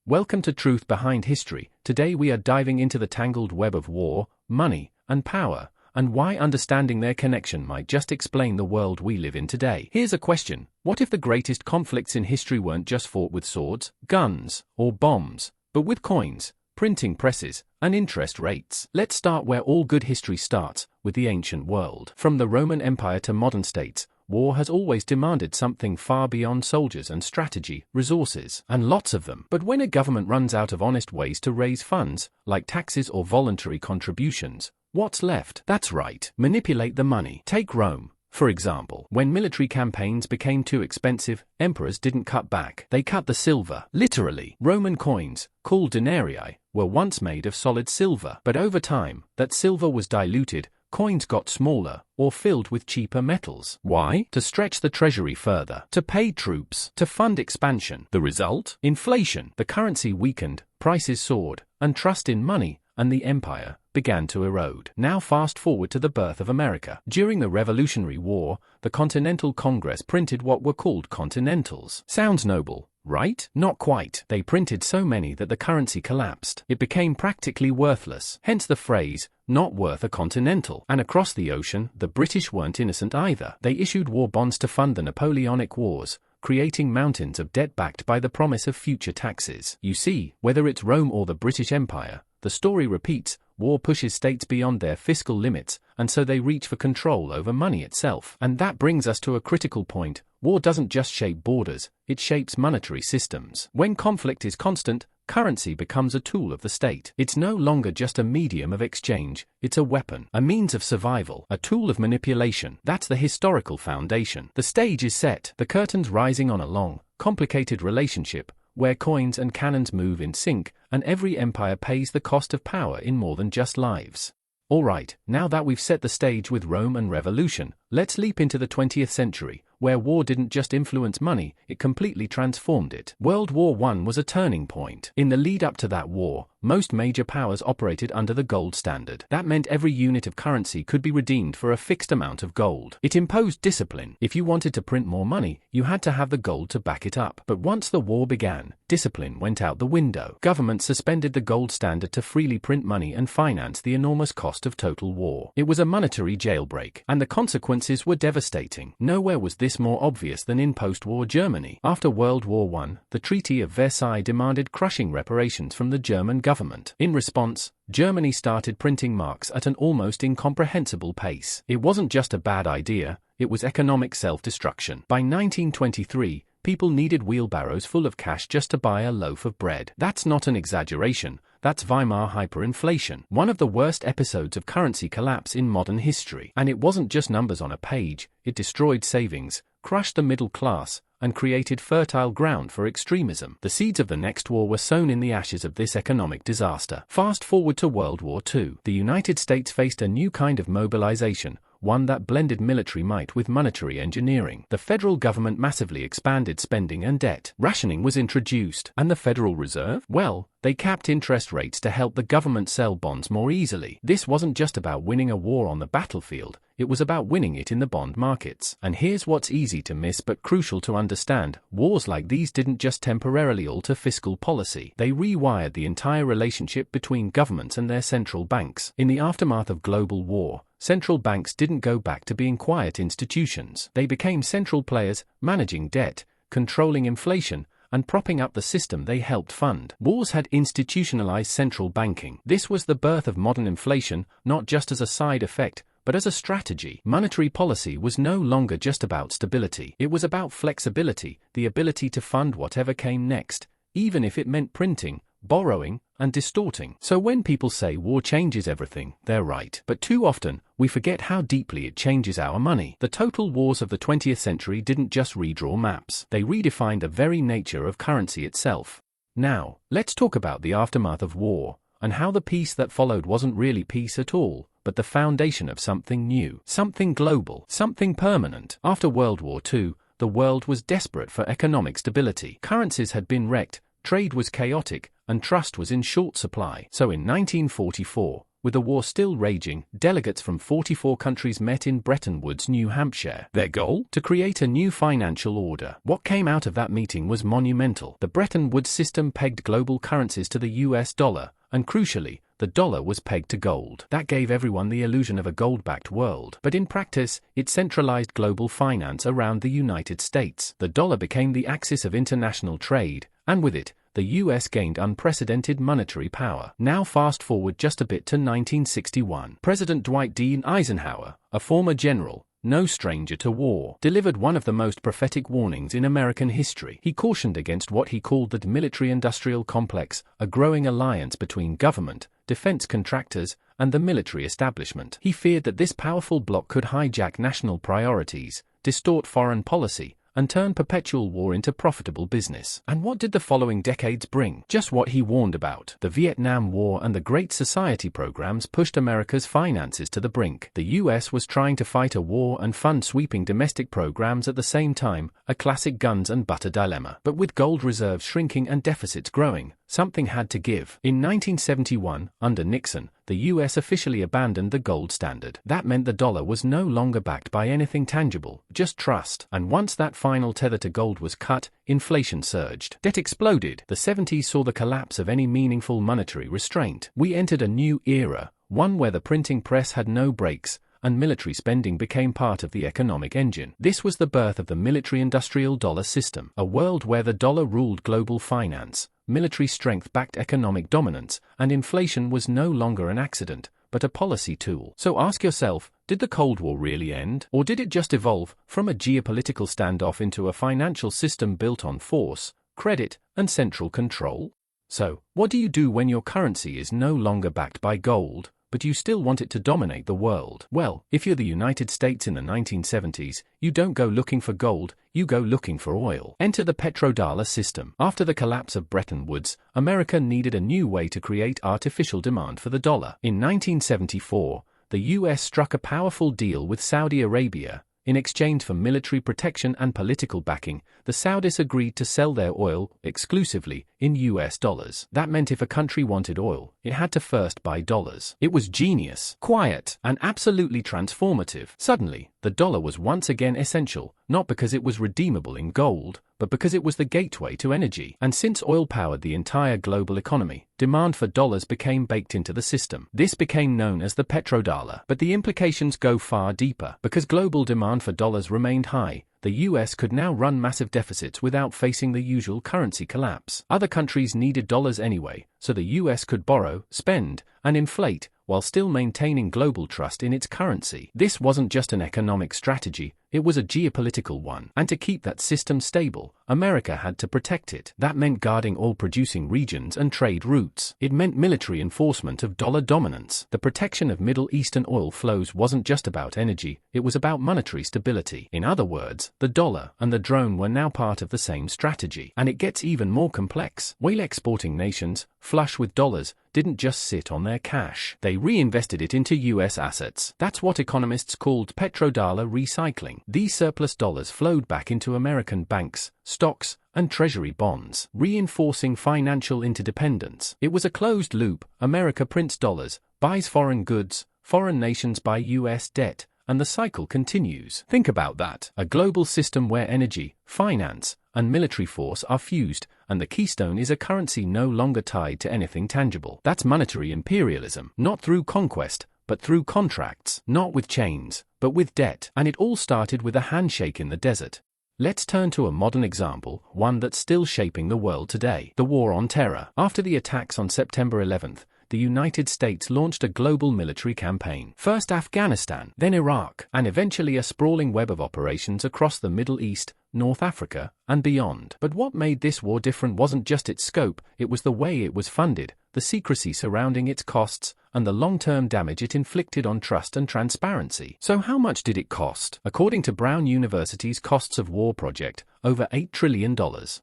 Welcome to Truth Behind History. Today we are diving into the tangled web of war, money, and power, and why understanding their connection might just explain the world we live in today. Here's a question: what if the greatest conflicts in history weren't just fought with swords, guns, or bombs, but with coins, printing presses, and interest rates? Let's start where all good history starts, with the ancient world. From the Roman Empire to modern states, war has always demanded something far beyond soldiers and strategy, resources, and lots of them. But when a government runs out of honest ways to raise funds, like taxes or voluntary contributions, what's left? That's right, manipulate the money. Take Rome, for example. When military campaigns became too expensive, emperors didn't cut back. They cut the silver. Literally. Roman coins, called denarii, were once made of solid silver. But over time, that silver was diluted. Coins got smaller, or filled with cheaper metals. Why? To stretch the treasury further, to pay troops, to fund expansion. The result? Inflation. The currency weakened, prices soared, and trust in money and the empire began to erode. Now fast forward to the birth of America. During the Revolutionary War, the Continental Congress printed what were called Continentals. Sounds noble, right? Not quite. They printed so many that the currency collapsed. It became practically worthless. Hence the phrase, not worth a continental. And across the ocean, the British weren't innocent either. They issued war bonds to fund the Napoleonic Wars, creating mountains of debt backed by the promise of future taxes. You see, whether it's Rome or the British Empire, the story repeats. War pushes states beyond their fiscal limits, and so they reach for control over money itself. And that brings us to a critical point. War doesn't just shape borders, it shapes monetary systems. When conflict is constant, currency becomes a tool of the state. It's no longer just a medium of exchange, it's a weapon, a means of survival, a tool of manipulation. That's the historical foundation. The stage is set, the curtain's rising on a long, complicated relationship, where coins and cannons move in sync, and every empire pays the cost of power in more than just lives. Alright, now that we've set the stage with Rome and revolution, let's leap into the 20th century, where war didn't just influence money, it completely transformed it. World War I was a turning point. In the lead up to that war, most major powers operated under the gold standard. That meant every unit of currency could be redeemed for a fixed amount of gold. It imposed discipline. If you wanted to print more money, you had to have the gold to back it up. But once the war began, discipline went out the window. Governments suspended the gold standard to freely print money and finance the enormous cost of total war. It was a monetary jailbreak, and the consequences were devastating. Nowhere was this more obvious than in post-war Germany. After World War I, the Treaty of Versailles demanded crushing reparations from the German government. In response, Germany started printing marks at an almost incomprehensible pace. It wasn't just a bad idea, it was economic self-destruction. By 1923, people needed wheelbarrows full of cash just to buy a loaf of bread. That's not an exaggeration. That's Weimar hyperinflation, one of the worst episodes of currency collapse in modern history. And it wasn't just numbers on a page, it destroyed savings, crushed the middle class, and created fertile ground for extremism. The seeds of the next war were sown in the ashes of this economic disaster. Fast forward to World War II. The United States faced a new kind of mobilization, one that blended military might with monetary engineering. The federal government massively expanded spending and debt. Rationing was introduced. And the Federal Reserve? Well, they capped interest rates to help the government sell bonds more easily. This wasn't just about winning a war on the battlefield, it was about winning it in the bond markets. And here's what's easy to miss but crucial to understand. Wars like these didn't just temporarily alter fiscal policy. They rewired the entire relationship between governments and their central banks. In the aftermath of global war, central banks didn't go back to being quiet institutions. They became central players, managing debt, controlling inflation, and propping up the system they helped fund. Wars had institutionalized central banking. This was the birth of modern inflation, not just as a side effect, but as a strategy. Monetary policy was no longer just about stability. It was about flexibility, the ability to fund whatever came next, even if it meant printing, borrowing, and distorting. So when people say war changes everything, they're right. But too often, we forget how deeply it changes our money. The total wars of the 20th century didn't just redraw maps. They redefined the very nature of currency itself. Now, let's talk about the aftermath of war, and how the peace that followed wasn't really peace at all, but the foundation of something new, something global, something permanent. After World War II, the world was desperate for economic stability. Currencies had been wrecked, trade was chaotic, and trust was in short supply. So in 1944, with the war still raging, delegates from 44 countries met in Bretton Woods, New Hampshire. Their goal? To create a new financial order. What came out of that meeting was monumental. The Bretton Woods system pegged global currencies to the US dollar, and crucially, the dollar was pegged to gold. That gave everyone the illusion of a gold-backed world. But in practice, it centralized global finance around the United States. The dollar became the axis of international trade, and with it, the US gained unprecedented monetary power. Now fast forward just a bit to 1961. President Dwight D. Eisenhower, a former general, no stranger to war, delivered one of the most prophetic warnings in American history. He cautioned against what he called the military-industrial complex, a growing alliance between government, defense contractors, and the military establishment. He feared that this powerful bloc could hijack national priorities, distort foreign policy, and turn perpetual war into profitable business. And what did the following decades bring? Just what he warned about. The Vietnam War and the Great Society programs pushed America's finances to the brink. The US was trying to fight a war and fund sweeping domestic programs at the same time, a classic guns and butter dilemma. But with gold reserves shrinking and deficits growing, something had to give. In 1971, under Nixon, the US officially abandoned the gold standard. That meant the dollar was no longer backed by anything tangible, just trust. And once that final tether to gold was cut, inflation surged. Debt exploded. The 70s saw the collapse of any meaningful monetary restraint. We entered a new era, one where the printing press had no brakes, and military spending became part of the economic engine. This was the birth of the military-industrial dollar system, a world where the dollar ruled global finance, military strength backed economic dominance, and inflation was no longer an accident, but a policy tool. So ask yourself, did the Cold War really end? Or did it just evolve from a geopolitical standoff into a financial system built on force, credit, and central control? So, what do you do when your currency is no longer backed by gold, but you still want it to dominate the world? Well, if you're the United States in the 1970s, you don't go looking for gold, you go looking for oil. Enter the petrodollar system. After the collapse of Bretton Woods, America needed a new way to create artificial demand for the dollar. In 1974, the US struck a powerful deal with Saudi Arabia. In exchange for military protection and political backing, the Saudis agreed to sell their oil exclusively in US dollars. That meant if a country wanted oil, it had to first buy dollars. It was genius, quiet, and absolutely transformative. Suddenly, the dollar was once again essential, not because it was redeemable in gold, but because it was the gateway to energy. And since oil powered the entire global economy, demand for dollars became baked into the system. This became known as the petrodollar. But the implications go far deeper. Because global demand for dollars remained high, the US could now run massive deficits without facing the usual currency collapse. Other countries needed dollars anyway, so the US could borrow, spend, and inflate, while still maintaining global trust in its currency. This wasn't just an economic strategy, it was a geopolitical one. And to keep that system stable, America had to protect it. That meant guarding oil-producing regions and trade routes. It meant military enforcement of dollar dominance. The protection of Middle Eastern oil flows wasn't just about energy, it was about monetary stability. In other words, the dollar and the drone were now part of the same strategy. And it gets even more complex. Oil-exporting nations, flush with dollars, didn't just sit on their cash. They reinvested it into US assets. That's what economists called petrodollar recycling. These surplus dollars flowed back into American banks, stocks, and treasury bonds, reinforcing financial interdependence. It was a closed loop. America prints dollars, buys foreign goods, foreign nations buy US debt, and the cycle continues. Think about that. A global system where energy, finance, and military force are fused, and the keystone is a currency no longer tied to anything tangible. That's monetary imperialism, not through conquest, but through contracts, not with chains, but with debt. And it all started with a handshake in the desert. Let's turn to a modern example, one that's still shaping the world today: the War on Terror. After the attacks on September 11th, the United States launched a global military campaign. First Afghanistan, then Iraq, and eventually a sprawling web of operations across the Middle East, North Africa, and beyond. But what made this war different wasn't just its scope, it was the way it was funded, the secrecy surrounding its costs, and the long-term damage it inflicted on trust and transparency. So how much did it cost? According to Brown University's Costs of War project, over $8 trillion.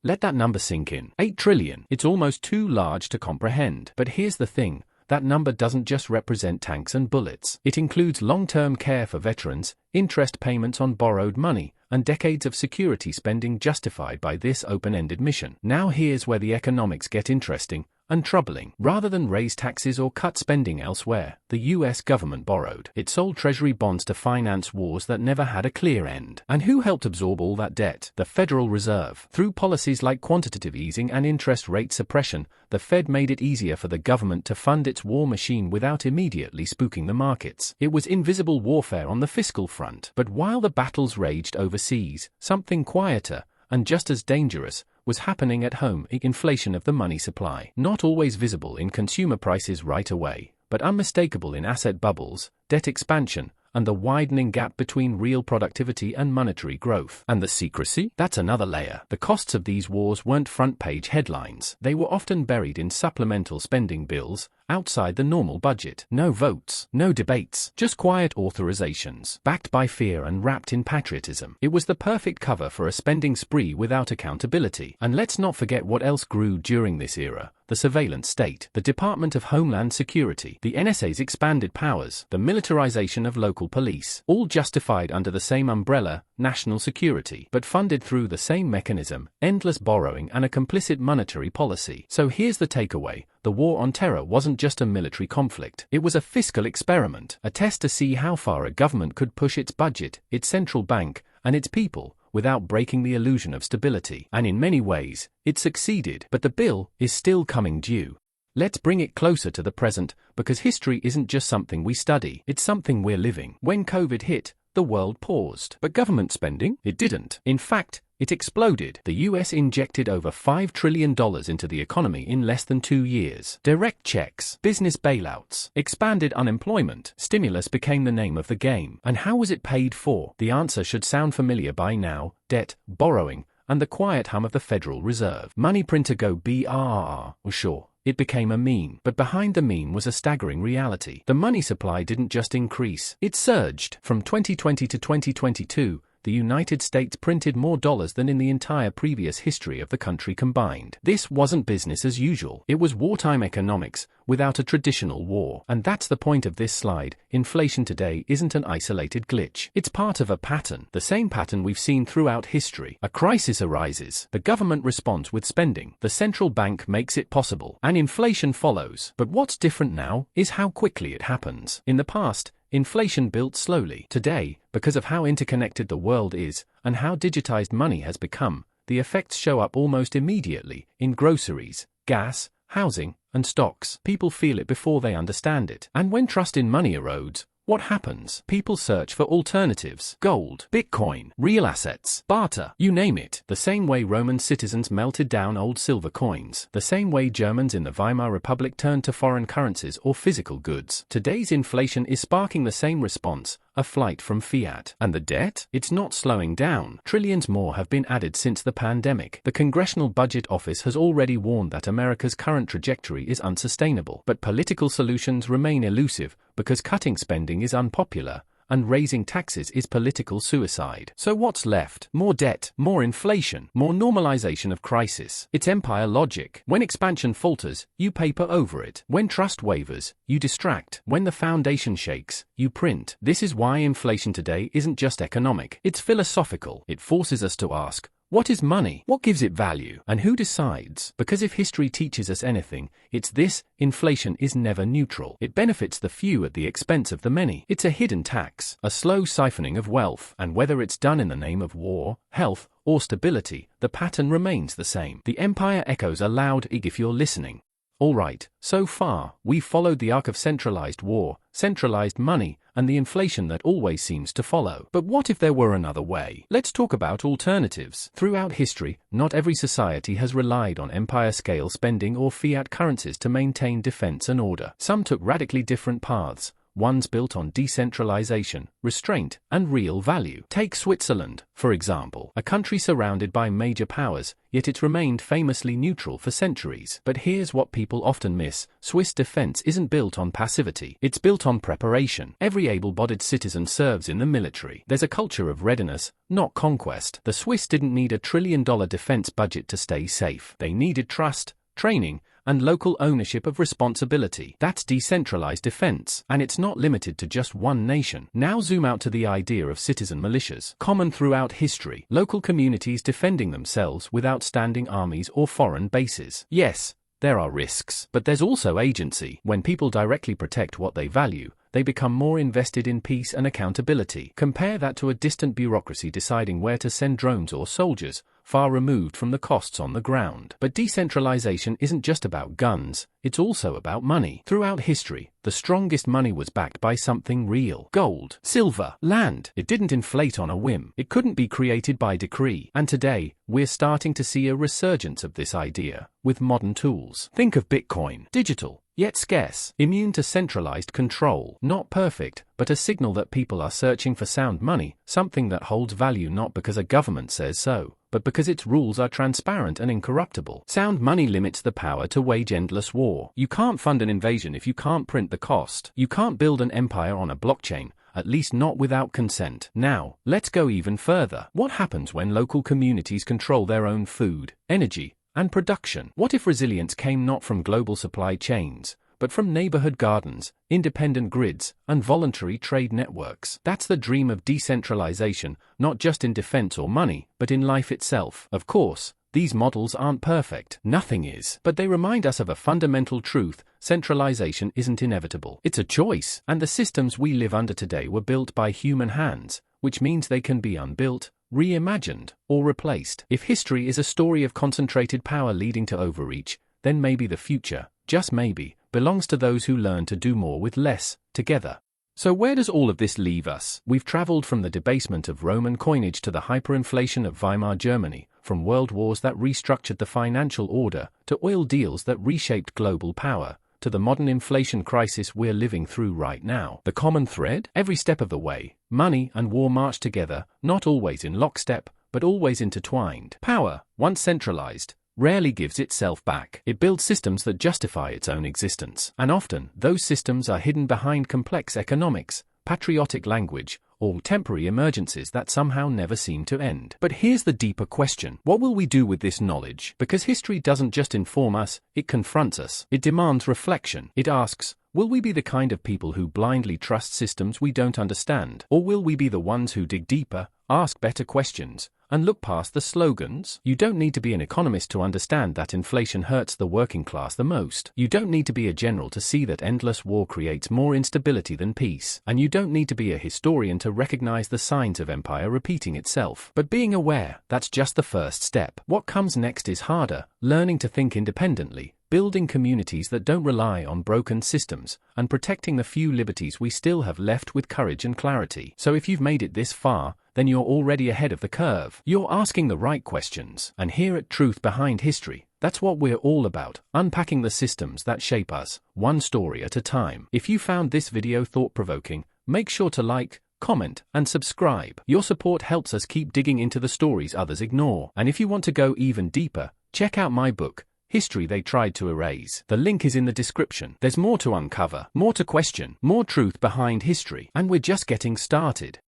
Let that number sink in. $8 trillion. It's almost too large to comprehend. But here's the thing. That number doesn't just represent tanks and bullets. It includes long-term care for veterans, interest payments on borrowed money, and decades of security spending justified by this open-ended mission. Now here's where the economics get interesting. and troubling. Rather than raise taxes or cut spending elsewhere, the US government borrowed. It sold treasury bonds to finance wars that never had a clear end. And who helped absorb all that debt? The Federal Reserve. Through policies like quantitative easing and interest rate suppression, the Fed made it easier for the government to fund its war machine without immediately spooking the markets. It was invisible warfare on the fiscal front. But while the battles raged overseas, something quieter, and just as dangerous, was happening at home: inflation of the money supply. Not always visible in consumer prices right away, but unmistakable in asset bubbles, debt expansion, and the widening gap between real productivity and monetary growth. And the secrecy? That's another layer. The costs of these wars weren't front-page headlines. They were often buried in supplemental spending bills, outside the normal budget. No votes, no debates, just quiet authorizations, backed by fear and wrapped in patriotism. It was the perfect cover for a spending spree without accountability. And let's not forget what else grew during this era: the surveillance state, the Department of Homeland Security, the NSA's expanded powers, the militarization of local police, all justified under the same umbrella, national security, but funded through the same mechanism: endless borrowing and a complicit monetary policy. So here's the takeaway: the war on terror wasn't just a military conflict. It was a fiscal experiment, a test to see how far a government could push its budget, its central bank, and its people, without breaking the illusion of stability. And in many ways, it succeeded. But the bill is still coming due. Let's bring it closer to the present, because history isn't just something we study, it's something we're living. When COVID hit, the world paused. But government spending? It didn't. In fact, it exploded. The US injected over $5 trillion into the economy in less than 2 years. Direct checks, business bailouts, expanded unemployment. Stimulus became the name of the game. And how was it paid for? The answer should sound familiar by now: debt, borrowing, and the quiet hum of the Federal Reserve. Money printer go BRR. Sure, it became a meme. But behind the meme was a staggering reality. The money supply didn't just increase, it surged. From 2020 to 2022, the United States printed more dollars than in the entire previous history of the country combined. This wasn't business as usual. It was wartime economics, without a traditional war. And that's the point of this slide. Inflation today isn't an isolated glitch. It's part of a pattern. The same pattern we've seen throughout history. A crisis arises. The government responds with spending. The central bank makes it possible. And inflation follows. But what's different now is how quickly it happens. In the past, inflation built slowly. Today, because of how interconnected the world is, and how digitized money has become, the effects show up almost immediately, in groceries, gas, housing, and stocks. People feel it before they understand it. And when trust in money erodes, what happens? People search for alternatives: gold, Bitcoin, real assets, barter, you name it. The same way Roman citizens melted down old silver coins. The same way Germans in the Weimar Republic turned to foreign currencies or physical goods. Today's inflation is sparking the same response: a flight from fiat. And the debt? It's not slowing down. Trillions more have been added since the pandemic. The Congressional Budget Office has already warned that America's current trajectory is unsustainable. But political solutions remain elusive, because cutting spending is unpopular, and raising taxes is political suicide. So what's left? More debt, more inflation, more normalization of crisis. It's empire logic. When expansion falters, you paper over it. When trust wavers, you distract. When the foundation shakes, you print. This is why inflation today isn't just economic, it's philosophical. It forces us to ask: what is money? What gives it value? And who decides? Because if history teaches us anything, it's this: inflation is never neutral. It benefits the few at the expense of the many. It's a hidden tax, a slow siphoning of wealth. And whether it's done in the name of war, health, or stability, the pattern remains the same. The empire echoes aloud if you're listening. Alright, so far, we've followed the arc of centralized war, centralized money, and the inflation that always seems to follow. But what if there were another way? Let's talk about alternatives. Throughout history, not every society has relied on empire-scale spending or fiat currencies to maintain defense and order. Some took radically different paths, ones built on decentralization, restraint, and real value. Take Switzerland, for example, a country surrounded by major powers, yet it's remained famously neutral for centuries. But here's what people often miss: Swiss defense isn't built on passivity, it's built on preparation. Every able-bodied citizen serves in the military. There's a culture of readiness, not conquest. The Swiss didn't need a $1 trillion defense budget to stay safe. They needed trust, training, and local ownership of responsibility. That's decentralized defense. And it's not limited to just one nation. Now zoom out to the idea of citizen militias. Common throughout history, local communities defending themselves without standing armies or foreign bases. Yes, there are risks. But there's also agency. When people directly protect what they value, they become more invested in peace and accountability. Compare that to a distant bureaucracy deciding where to send drones or soldiers, far removed from the costs on the ground. But decentralization isn't just about guns, it's also about money. Throughout history, the strongest money was backed by something real. Gold, silver, land. It didn't inflate on a whim. It couldn't be created by decree. And today, we're starting to see a resurgence of this idea with modern tools. Think of Bitcoin. Digital, yet scarce, immune to centralized control. Not perfect, but a signal that people are searching for sound money, something that holds value not because a government says so, but because its rules are transparent and incorruptible. Sound money limits the power to wage endless war. You can't fund an invasion if you can't print the cost. You can't build an empire on a blockchain, at least not without consent. Now, let's go even further. What happens when local communities control their own food, energy, and production? What if resilience came not from global supply chains, but from neighborhood gardens, independent grids, and voluntary trade networks? That's the dream of decentralization, not just in defense or money, but in life itself. Of course, these models aren't perfect. Nothing is. But they remind us of a fundamental truth: centralization isn't inevitable. It's a choice. And the systems we live under today were built by human hands, which means they can be unbuilt, reimagined, or replaced. If history is a story of concentrated power leading to overreach, then maybe the future, just maybe, belongs to those who learn to do more with less, together. So where does all of this leave us? We've traveled from the debasement of Roman coinage to the hyperinflation of Weimar Germany, from world wars that restructured the financial order, to oil deals that reshaped global power, to the modern inflation crisis we're living through right now. The common thread? Every step of the way, money and war march together, not always in lockstep, but always intertwined. Power, once centralized, rarely gives itself back. It builds systems that justify its own existence. And often, those systems are hidden behind complex economics, patriotic language, or temporary emergencies that somehow never seem to end. But here's the deeper question. What will we do with this knowledge? Because history doesn't just inform us, it confronts us. It demands reflection. It asks, will we be the kind of people who blindly trust systems we don't understand? Or will we be the ones who dig deeper, ask better questions, and look past the slogans? You don't need to be an economist to understand that inflation hurts the working class the most. You don't need to be a general to see that endless war creates more instability than peace. And you don't need to be a historian to recognize the signs of empire repeating itself. But being aware, that's just the first step. What comes next is harder: learning to think independently, building communities that don't rely on broken systems, and protecting the few liberties we still have left with courage and clarity. So if you've made it this far, then you're already ahead of the curve. You're asking the right questions. And here at Truth Behind History, that's what we're all about: unpacking the systems that shape us, one story at a time. If you found this video thought-provoking, make sure to like, comment, and subscribe. Your support helps us keep digging into the stories others ignore. And if you want to go even deeper, check out my book, History They Tried to Erase. The link is in the description. There's more to uncover, more to question, more truth behind history, and we're just getting started.